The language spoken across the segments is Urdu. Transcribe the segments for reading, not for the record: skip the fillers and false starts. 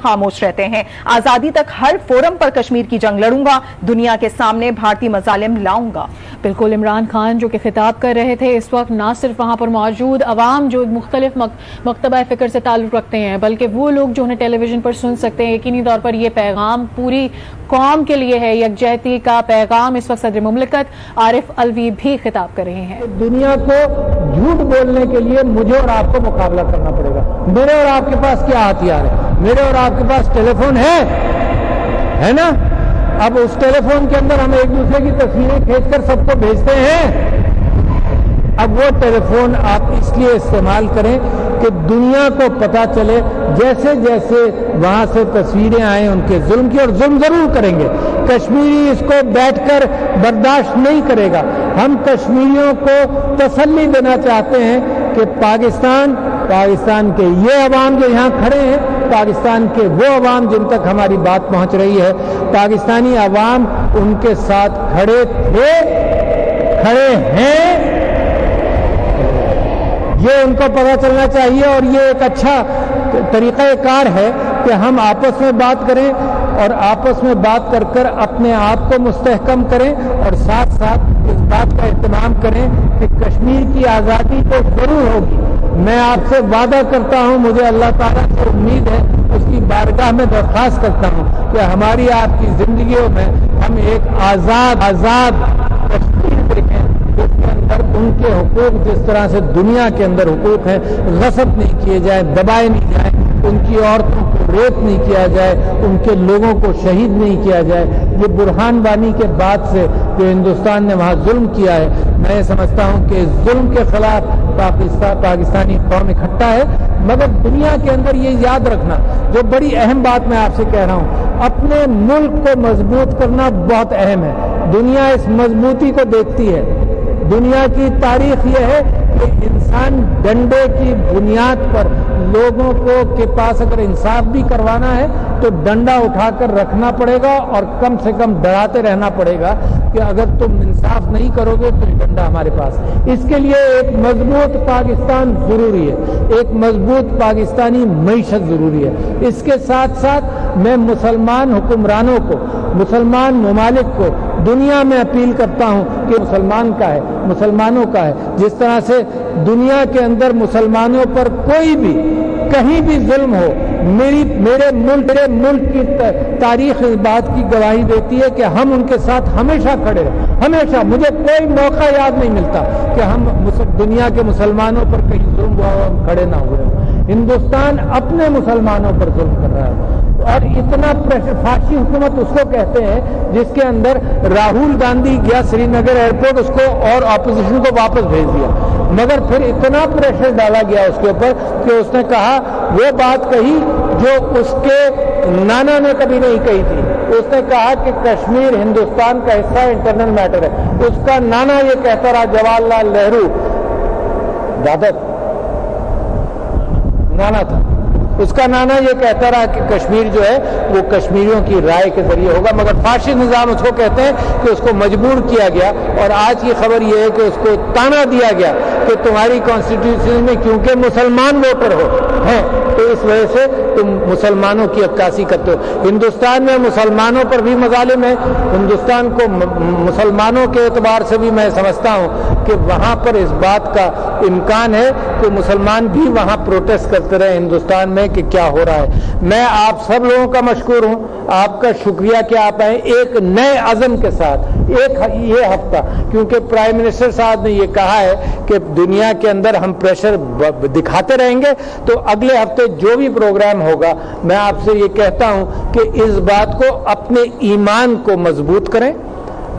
خاموش رہتے ہیں۔ آزادی تک ہر فورم پر کشمیر کی جنگ لڑوں گا، دنیا کے سامنے بھارتی مظالم لاؤں گا۔ بالکل عمران خان جو کہ خطاب کر رہے تھے اس وقت نہ صرف وہاں پر موجود عوام جو مختلف مکتبہ فکر سے تعلق رکھتے ہیں بلکہ وہ لوگ جو انہیں ٹیلی ویژن پر سن سکتے ہیں۔ یقینی طور پر یہ پیغام پوری قوم کے لیے ہے، یکجہتی کا پیغام۔ اس وقت صدر مملکت عارف علوی بھی خطاب کر رہے ہیں۔ دنیا کو جھوٹ بولنے کے لیے مجھے اور آپ کو مقابلہ کرنا پڑے گا۔ میرے اور آپ کے پاس کیا ہتھیار ہے؟ میرے اور آپ کے پاس ٹیلی فون ہے نا؟ اب اس ٹیلی فون کے اندر ہم ایک دوسرے کی تصویریں کھینچ کر سب کو بھیجتے ہیں۔ اب وہ ٹیلی فون آپ اس لیے استعمال کریں کہ دنیا کو پتا چلے، جیسے جیسے وہاں سے تصویریں آئیں ان کے ظلم کی، اور ظلم ضرور کریں گے۔ کشمیری اس کو بیٹھ کر برداشت نہیں کرے گا۔ ہم کشمیریوں کو تسلی دینا چاہتے ہیں کہ پاکستان کے یہ عوام جو یہاں کھڑے ہیں، پاکستان کے وہ عوام جن تک ہماری بات پہنچ رہی ہے، پاکستانی عوام ان کے ساتھ کھڑے تھے، کھڑے ہیں، یہ ان کو پتہ چلنا چاہیے۔ اور یہ ایک اچھا طریقہ کار ہے کہ ہم آپس میں بات کریں اور آپس میں بات کر کر اپنے آپ کو مستحکم کریں، اور ساتھ ساتھ اس بات کا اہتمام کریں کہ کشمیر کی آزادی تو ضرور ہوگی۔ میں آپ سے وعدہ کرتا ہوں، مجھے اللہ تعالیٰ سے امید ہے، اس کی بارگاہ میں درخواست کرتا ہوں کہ ہماری آپ کی زندگیوں میں ہم ایک آزاد کشمیر دیکھیں، جس کے اندر ان کے حقوق جس طرح سے دنیا کے اندر حقوق ہیں غصب نہیں کیے جائیں، دبائے نہیں جائیں، ان کی عورتوں کو ریپ نہیں کیا جائے، ان کے لوگوں کو شہید نہیں کیا جائے۔ یہ برہان وانی کے بعد سے جو ہندوستان نے وہاں ظلم کیا ہے، میں سمجھتا ہوں کہ ظلم کے خلاف پاکستانی قوم اکٹھا ہے۔ مگر دنیا کے اندر یہ یاد رکھنا، جو بڑی اہم بات میں آپ سے کہہ رہا ہوں، اپنے ملک کو مضبوط کرنا بہت اہم ہے۔ دنیا اس مضبوطی کو دیکھتی ہے۔ دنیا کی تاریخ یہ ہے کہ انسان ڈنڈے کی بنیاد پر لوگوں کے پاس اگر انصاف بھی کروانا ہے تو ڈنڈا اٹھا کر رکھنا پڑے گا، اور کم سے کم ڈراتے رہنا پڑے گا کہ اگر تم انصاف نہیں کرو گے تو ڈنڈا ہمارے پاس۔ اس کے لیے ایک مضبوط پاکستان ضروری ہے، ایک مضبوط پاکستانی معیشت ضروری ہے۔ اس کے ساتھ ساتھ میں مسلمان حکمرانوں کو، مسلمان ممالک کو دنیا میں اپیل کرتا ہوں کہ مسلمانوں کا ہے، جس طرح سے دنیا کے اندر مسلمانوں پر کوئی بھی کہیں بھی ظلم ہو، میرے ملک کی تاریخ اس بات کی گواہی دیتی ہے کہ ہم ان کے ساتھ ہمیشہ کھڑے ہیں۔ ہمیشہ مجھے کوئی موقع یاد نہیں ملتا کہ ہم دنیا کے مسلمانوں پر کہیں ظلم ہوا اور ہم کھڑے نہ ہوئے۔ ہندوستان اپنے مسلمانوں پر ظلم کر رہا ہے، اور اتنا پریشر، فاشی حکومت اس کو کہتے ہیں جس کے اندر راہل گاندھی گیا سری نگر ایئرپورٹ، اس کو اور اپوزیشن کو واپس بھیج دیا، مگر پھر اتنا پریشر ڈالا گیا اس کے اوپر کہ اس نے کہا وہ بات کہی جو اس کے نانا نے کبھی نہیں کہی تھی۔ اس نے کہا کہ کشمیر ہندوستان کا حصہ، انٹرنل میٹر ہے۔ اس کا نانا یہ کہتا رہا، جواہر لال نہرو دادا نانا تھا، اس کا نانا یہ کہتا رہا کہ کشمیر جو ہے وہ کشمیریوں کی رائے کے ذریعے ہوگا، مگر فاشسٹ نظام اس کو کہتے ہیں کہ اس کو مجبور کیا گیا۔ اور آج کی خبر یہ ہے کہ اس کو تانا دیا گیا کہ تمہاری کانسٹیٹیوشن میں کیونکہ مسلمان ووٹر ہیں تو اس وجہ سے تم مسلمانوں کی عکاسی کرتے ہو۔ ہندوستان میں مسلمانوں پر بھی مظالم ہیں۔ ہندوستان کو مسلمانوں کے اعتبار سے بھی میں سمجھتا ہوں کہ وہاں پر اس بات کا امکان ہے کہ مسلمان بھی وہااں پروٹیسٹ کرتے رہے ہندوستان میں کہ کیا ہو رہا ہے۔ میں آپ سب لوگوں کا مشکور ہوں، آپ کا شکریہ کہ آپ آئے ایک نئے عزم کے ساتھ یہ ہفتہ، کیونکہ پرائم منسٹر صاحب نے یہ کہا ہے کہ دنیا کے اندر ہم پریشر دکھاتے رہیں گے، تو اگلے ہفتے جو بھی پروگرام ہوگا میں آپ سے یہ کہتا ہوں کہ اس بات کو، اپنے ایمان کو مضبوط کریں۔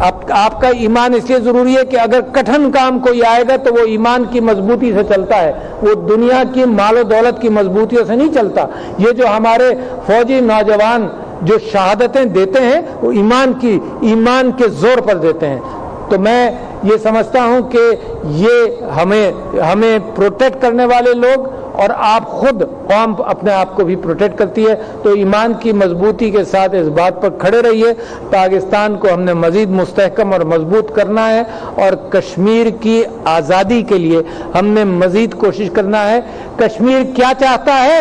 آپ کا ایمان اس لیے ضروری ہے کہ اگر کٹھن کام کوئی آئے گا تو وہ ایمان کی مضبوطی سے چلتا ہے، وہ دنیا کی مال و دولت کی مضبوطیوں سے نہیں چلتا۔ یہ جو ہمارے فوجی نوجوان جو شہادتیں دیتے ہیں وہ ایمان کے زور پر دیتے ہیں۔ تو میں یہ سمجھتا ہوں کہ یہ ہمیں پروٹیکٹ کرنے والے لوگ، اور آپ خود قوم اپنے آپ کو بھی پروٹیکٹ کرتی ہے، تو ایمان کی مضبوطی کے ساتھ اس بات پر کھڑے رہیے۔ پاکستان کو ہم نے مزید مستحکم اور مضبوط کرنا ہے، اور کشمیر کی آزادی کے لیے ہم نے مزید کوشش کرنا ہے۔ کشمیر کیا چاہتا ہے؟